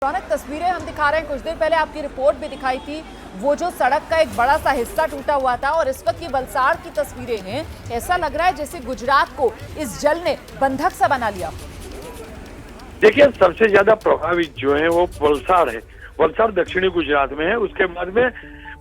रौनक तस्वीरें हम दिखा रहे हैं। कुछ देर पहले आपकी रिपोर्ट भी दिखाई थी, वो जो सड़क का एक बड़ा सा हिस्सा टूटा हुआ था और इस वक्त ये वलसाड़ की तस्वीरें हैं। ऐसा लग रहा है जैसे गुजरात को इस जल ने बंधक सा बना लिया। देखिए, सबसे ज्यादा प्रभावित जो है वो वलसाड़ है। वलसाड़ दक्षिणी गुजरात में है, उसके बाद में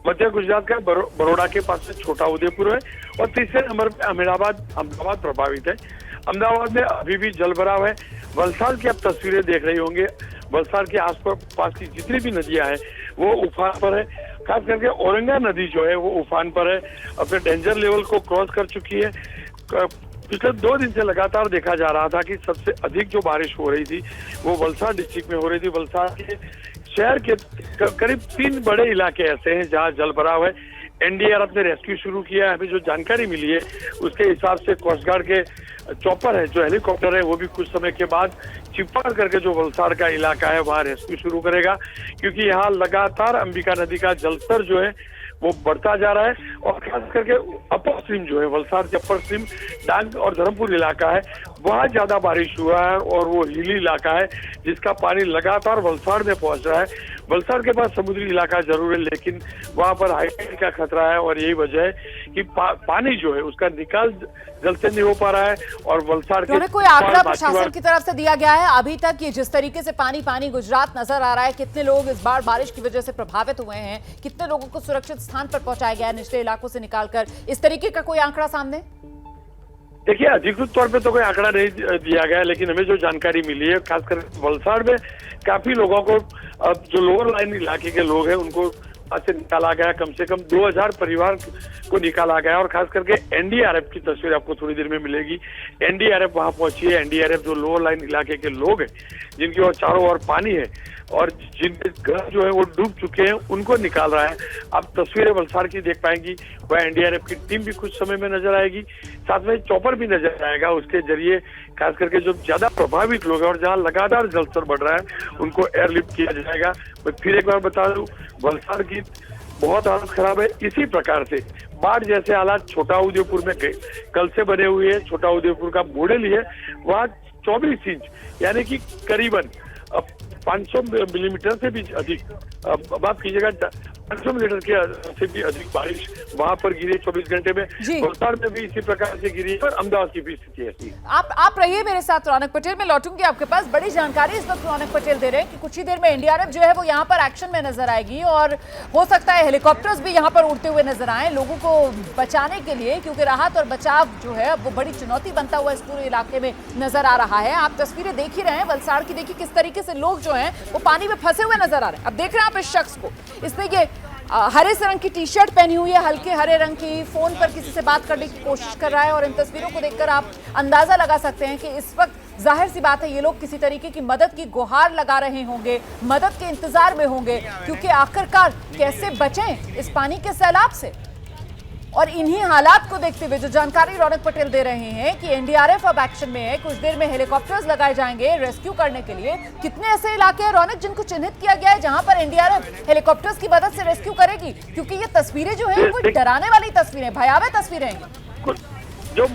मध्य गुजरात का बड़ौदा के पास में छोटा उदेपुर है और तीसरे नंबर पे अहमदाबाद प्रभावित है। अहमदाबाद में अभी भी जल भराव है। वलसाड़ की आप तस्वीरें देख रही होंगे, वलसाड़ के आसपास की जितनी भी नदियां हैं वो उफान पर है। खास करके औरंगा नदी जो है वो उफान पर है, अपने डेंजर लेवल को क्रॉस कर चुकी है। पिछले 2 दिन से लगातार देखा जा रहा था कि सबसे अधिक जो बारिश हो रही थी वो वलसाड़ डिस्ट्रिक्ट में हो रही थी। वलसाड़ के शहर के करीब 3 बड़े इलाके ऐसे हैं जहां जल भराव है। एनडीआरएफ ने रेस्क्यू शुरू किया है। अभी जो जानकारी मिली है उसके हिसाब से कोस्ट गार्ड के चॉपर है, जो हेलीकॉप्टर है, वो भी कुछ समय के बाद चिप्पाड़ करके जो वलसाड़ का इलाका है वहां रेस्क्यू शुरू करेगा, क्योंकि यहाँ लगातार अंबिका नदी का जलस्तर जो है वो बढ़ता जा रहा है। और खास करके अपर स्ट्रीम जो है, वलसाड़ के अपर स्ट्रीम डांग और धर्मपुर इलाका है, वहां ज्यादा बारिश हुआ है और वो हिली इलाका है जिसका पानी लगातार वलसाड़ में पहुंच रहा है। वलसाड़ के पास समुद्री इलाका जरूर है, लेकिन वहां पर हाई टाइड का खतरा है और यही वजह है कि पानी जो है उसका निकाल जल्द से नहीं हो पा रहा है। और वलसाड़ के कोई आंकड़ा प्रशासन की तरफ से दिया गया है अभी तक? ये जिस तरीके से पानी गुजरात नजर आ रहा है, कितने लोग इस बार बारिश की वजह से प्रभावित हुए हैं, कितने लोगों को सुरक्षित स्थान पर पहुंचाया गया है निचले इलाकों से निकालकर, इस तरीके का कोई आंकड़ा सामने? देखिए, अधिकृत तौर पे तो कोई आंकड़ा नहीं दिया गया है, लेकिन हमें जो जानकारी मिली है खासकर वलसाड़ में काफी लोगों को, जो लोअर लाइन इलाके के लोग हैं उनको वहां से निकाला गया। कम से कम 2000 परिवार को निकाला गया। और खास करके एनडीआरएफ की तस्वीर आपको थोड़ी देर में मिलेगी। एनडीआरएफ वहां पहुंची है। एनडीआरएफ जो लोअर लाइन इलाके के लोग हैं जिनकी और चारों ओर पानी है और जिनके घर जो है वो डूब चुके हैं, उनको निकाल रहा है। आप तस्वीरें वलसाड़ की देख पाएंगी। वह एनडीआरएफ की टीम भी कुछ समय में नजर आएगी, साथ में चॉपर भी नजर आएगा। उसके जरिए खास करके जो ज्यादा प्रभावित लोग हैं और जहां लगातार जलस्तर बढ़ रहा है उनको एयरलिफ्ट किया जाएगा। मैं फिर एक बार बता दूं, वलसाड़ की बहुत हालत खराब है। इसी प्रकार से बाढ़ जैसे हालात छोटा उदेपुर में कल से बने हुए है। छोटा उदेपुर का मॉडल है, वहाँ 24 इंच यानी कि करीबन 500 मिलीमीटर से भी अधिक, माफ कीजिएगा 500 मिलीमीटर से भी अधिक बारिश वहां पर गिरी 24 घंटे में। वलसाड़ में भी इसी प्रकार से गिरी और अहमदाबाद की भी स्थिति ऐसी। आप रहिए मेरे साथ रौनक पटेल, मैं लौटूंगी आपके पास। बड़ी जानकारी इस वक्त रौनक पटेल दे रहे हैं कि कुछ ही देर में एनडीआरएफ जो है वो यहाँ पर एक्शन में नजर आएगी और हो सकता है हेलीकॉप्टर्स भी यहाँ पर उड़ते हुए नजर आए लोगों को बचाने के लिए, क्योंकि राहत और बचाव जो है वो बड़ी चुनौती बनता हुआ इस पूरे इलाके में नजर आ रहा है। आप तस्वीरें देख ही रहे हैं वलसाड़ की। देखिए किस तरीके से लोग जो हैं वो पानी में फंसे हुए नजर आ रहे हैं। अब देख रहे हैं आप इस शख्स को, इसने ये हरे से रंग की टी शर्ट पहनी हुई है, हल्के हरे रंग की, फोन पर किसी से बात करने की कोशिश कर रहा है। और इन तस्वीरों को देखकर आप अंदाजा लगा सकते हैं कि इस वक्त जाहिर सी बात है ये लोग किसी तरीके की मदद की गुहार लगा रहे होंगे, मदद के इंतजार में होंगे, क्योंकि आखिरकार कैसे बचें इस पानी के सैलाब से। और इन्हीं हालात को देखते हुए जो जानकारी रौनक पटेल दे रहे हैं कि एनडीआरएफ अब एक्शन में है, कुछ देर में हेलीकॉप्टर्स लगाए जाएंगे रेस्क्यू करने के लिए। कितने ऐसे इलाके हैं रौनक जिनको चिन्हित किया गया है जहां पर एनडीआरएफ हेलीकॉप्टर्स की मदद से रेस्क्यू करेगी? क्योंकि ये तस्वीरें जो है कोई डराने वाली तस्वीरें, भयावह तस्वीरें हैं। जो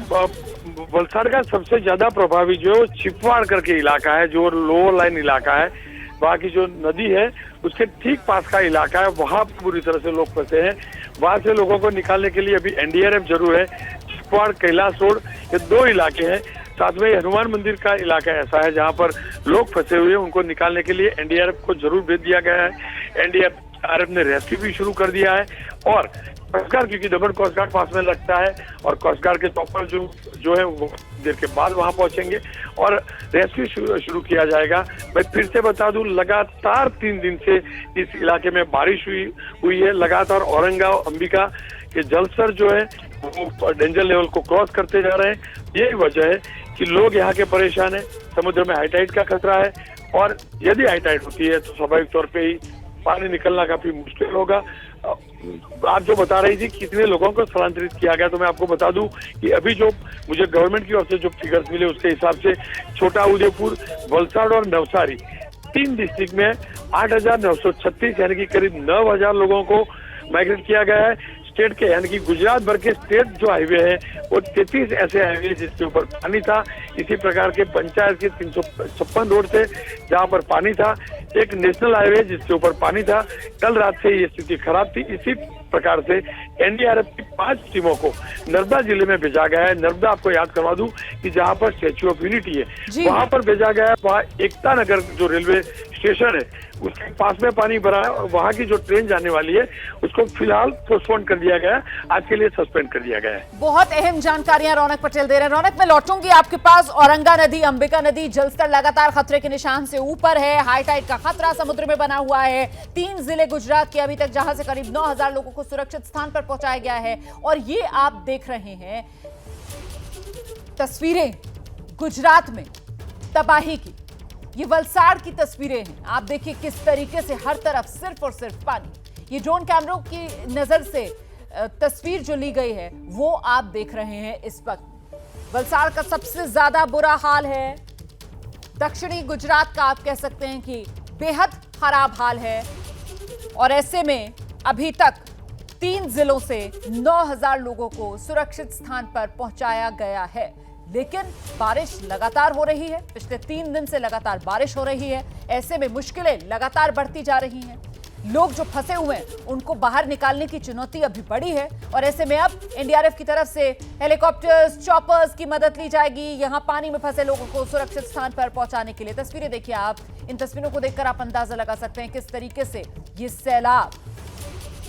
वलसाड़ का सबसे ज्यादा प्रभावित जो है वो चिप्पाड़ करके इलाका है, जो लोअर लाइन इलाका है। वहाँ की जो नदी है उसके ठीक पास का इलाका है, वहां पूरी तरह से लोग फंसे हैं। वहां से लोगों को निकालने के लिए अभी एनडीआरएफ जरूर है। चिप्पाड़, कैलाश रोड, ये 2 इलाके हैं। साथ में हनुमान मंदिर का इलाका ऐसा है जहां पर लोग फंसे हुए हैं, उनको निकालने के लिए एनडीआरएफ को जरूर भेज दिया गया है। एनडीआरएफ ने रेस्क्यू भी शुरू कर दिया है। और कोस्ट गार्ड, क्योंकि दमन कोस्ट गार्ड पास में लगता है और कोस्ट गार्ड के चॉपर जो है वो देर के बाद वहां पहुंचेंगे और रेस्क्यू शुरू किया जाएगा। मैं फिर से बता दूं, लगातार 3 दिन से इस इलाके में बारिश हुई है। लगातार औरंगा और अंबिका के जलस्तर जो है वो डेंजर लेवल को क्रॉस करते जा रहे हैं। यही वजह है कि लोग यहाँ के परेशान है। समुद्र में हाई टाइड का खतरा है और यदि हाई टाइड होती है तो स्वाभाविक तौर पर ही पानी निकलना काफी मुश्किल होगा। आप जो बता रही थी कितने लोगों को स्थलांतरित किया गया, तो मैं आपको बता दूं कि अभी जो मुझे गवर्नमेंट की ओर से जो फिगर्स मिले उसके हिसाब से छोटा उदेपुर, वलसाड़ और नवसारी 3 डिस्ट्रिक्ट में 8,936 यानी कि करीब 9,000 लोगों को माइग्रेट किया गया है। स्टेट के यानी कि गुजरात भर के स्टेट जो हाईवे है वो 33 ऐसे हाईवे जिसके ऊपर पानी था। इसी प्रकार के पंचायत के 356 रोड थे जहां पर पानी था। एक नेशनल हाईवे जिसके ऊपर पानी था। कल रात से ये स्थिति खराब थी। इसी प्रकार से एनडीआरएफ की 5 टीमों को नर्मदा जिले में भेजा गया है। नर्मदा आपको याद करवा दूं कि जहां पर स्टैच्यू ऑफ यूनिटी है वहां पर भेजा गया है। वहां एकता नगर जो रेलवे स्टेशन है उसके पास में पानी भरा है और वहां की जो ट्रेन जाने वाली है उसको फिलहाल पोस्टपोन कर दिया गया है, आज के लिए सस्पेंड कर दिया गया है। बहुत अहम जानकारियां रौनक पटेल दे रहे हैं। रौनक, मैं लौटूंगी आपके पास। औरंगा नदी, अंबिका नदी जलस्तर लगातार खतरे के निशान से ऊपर है। हाई टाइड का खतरा समुद्र में बना हुआ है। 3 जिले गुजरात के अभी तक जहां से करीब 9000 लोगों को सुरक्षित स्थान पर पहुंचाया गया है। और ये आप देख रहे हैं तस्वीरें गुजरात में तबाही की। ये वलसाड़ की तस्वीरें हैं। आप देखिए किस तरीके से हर तरफ सिर्फ और सिर्फ पानी। ये ड्रोन कैमरों की नजर से तस्वीर जो ली गई है वो आप देख रहे हैं। इस वक्त वलसाड़ का सबसे ज्यादा बुरा हाल है। दक्षिणी गुजरात का आप कह सकते हैं कि बेहद खराब हाल है। और ऐसे में अभी तक 3 जिलों से 9000 लोगों को सुरक्षित स्थान पर पहुंचाया गया है। लेकिन बारिश लगातार हो रही है। पिछले 3 दिन से लगातार बारिश हो रही है। ऐसे में मुश्किलें लगातार बढ़ती जा रही हैं। लोग जो फंसे हुए हैं उनको बाहर निकालने की चुनौती अभी बड़ी है। और ऐसे में अब एनडीआरएफ की तरफ से हेलीकॉप्टर्स, चॉपर्स की मदद ली जाएगी यहां पानी में फंसे लोगों को सुरक्षित स्थान पर पहुंचाने के लिए। तस्वीरें देखिए आप। इन तस्वीरों को देखकर आप अंदाजा लगा सकते हैं किस तरीके से ये सैलाब,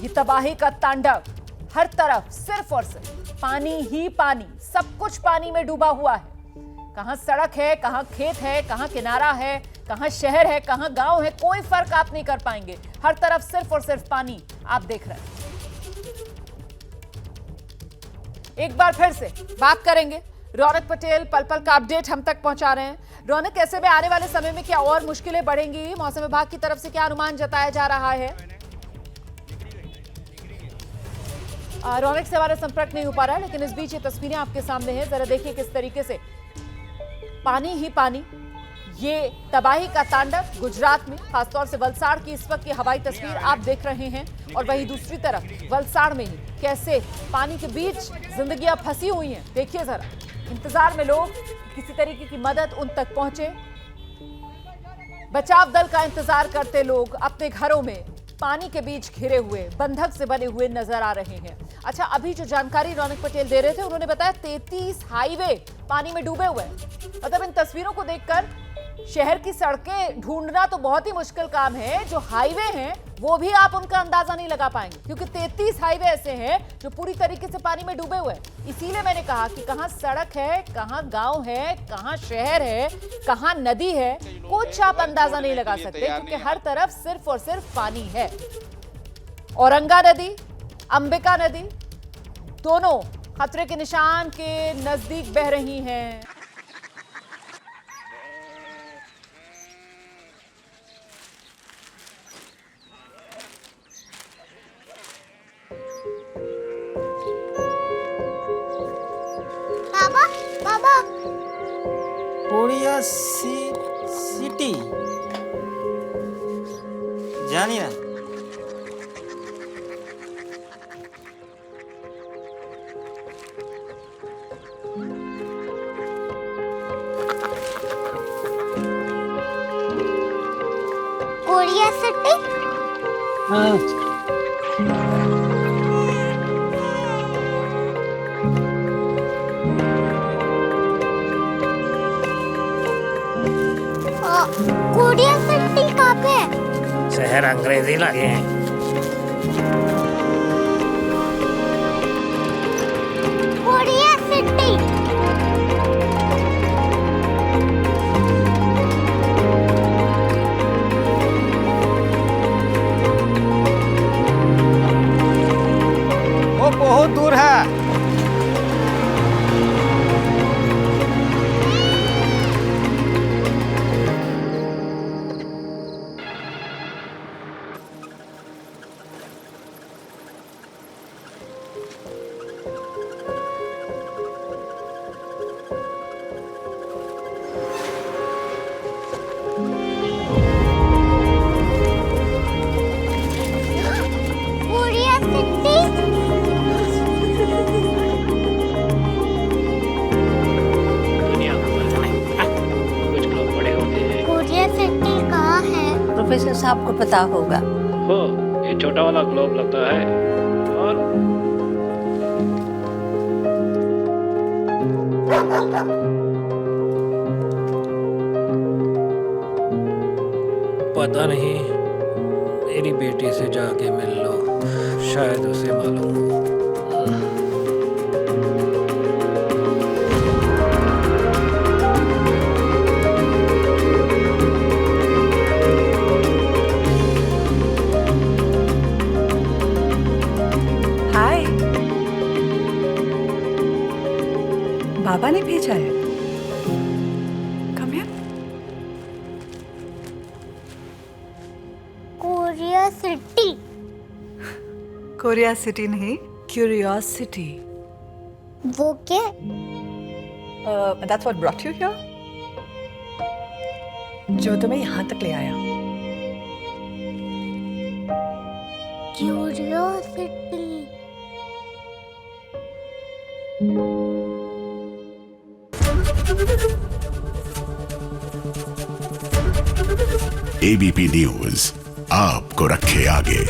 ये तबाही का तांडव, हर तरफ सिर्फ और सिर्फ पानी ही पानी, सब कुछ पानी में डूबा हुआ है। कहां सड़क है, कहां खेत है, कहां किनारा है, कहां शहर है, कहां गांव है, कोई फर्क आप नहीं कर पाएंगे। हर तरफ सिर्फ और सिर्फ पानी आप देख रहे हैं। एक बार फिर से बात करेंगे। रौनक पटेल पल पल का अपडेट हम तक पहुंचा रहे हैं। रौनक, ऐसे में आने वाले समय में क्या और मुश्किलें बढ़ेंगी? मौसम विभाग की तरफ से क्या अनुमान जताया जा रहा है? रौनक से हमारा संपर्क नहीं हो पा रहा है, लेकिन इस बीच ये तस्वीरें आपके सामने हैं। जरा देखिए किस तरीके से पानी ही पानी, ये तबाही का तांडव गुजरात में, खासतौर से वलसाड़ की इस वक्त की हवाई तस्वीर आप देख रहे हैं। और वहीं दूसरी तरफ वलसाड़ में ही कैसे पानी के बीच जिंदगियां फंसी हुई हैं। देखिए जरा, इंतजार में लोग, किसी तरीके की मदद उन तक पहुंचे। बचाव दल का इंतजार करते लोग अपने घरों में पानी के बीच घिरे हुए, बंधक से बने हुए नजर आ रहे हैं। अच्छा, अभी जो जानकारी रौनक पटेल दे रहे थे, उन्होंने बताया 33 हाईवे पानी में डूबे हुए हैं। मतलब इन तस्वीरों को देखकर शहर की सड़कें ढूंढना तो बहुत ही मुश्किल काम है। जो हाईवे हैं वो भी आप उनका अंदाजा नहीं लगा पाएंगे, क्योंकि 33 हाईवे ऐसे हैं जो पूरी तरीके से पानी में डूबे हुए हैं। इसीलिए मैंने कहा कि कहां सड़क है, कहां गांव है, कहां शहर है, कहां नदी है, कुछ आप अंदाजा नहीं लगा सकते, क्योंकि हर तरफ सिर्फ और सिर्फ पानी है। औरंगा नदी, अंबिका नदी दोनों खतरे के निशान के नजदीक बह रही हैं। कोरिया सिटी जानी ना। Korea city? हाँ। कोरिया सिटी कहाँ पे है? शहर अंग्रेजी लगे हैं। Korea city. वो बहुत दूर है। आपको पता होगा। हो, ये छोटा वाला ग्लोब लगता है। और पता नहीं, मेरी बेटी से जाके मिल लो, शायद उसे मालूम हो। हाय, बाबा ने भेजा है। Come here. Korea city. Korea city नहीं, क्यूरियोसिटी। वो क्या? That's what brought you here? जो तुम्हें यहाँ तक ले आया। क्यूरियोसिटी। एबीपी न्यूज आपको रखे आगे।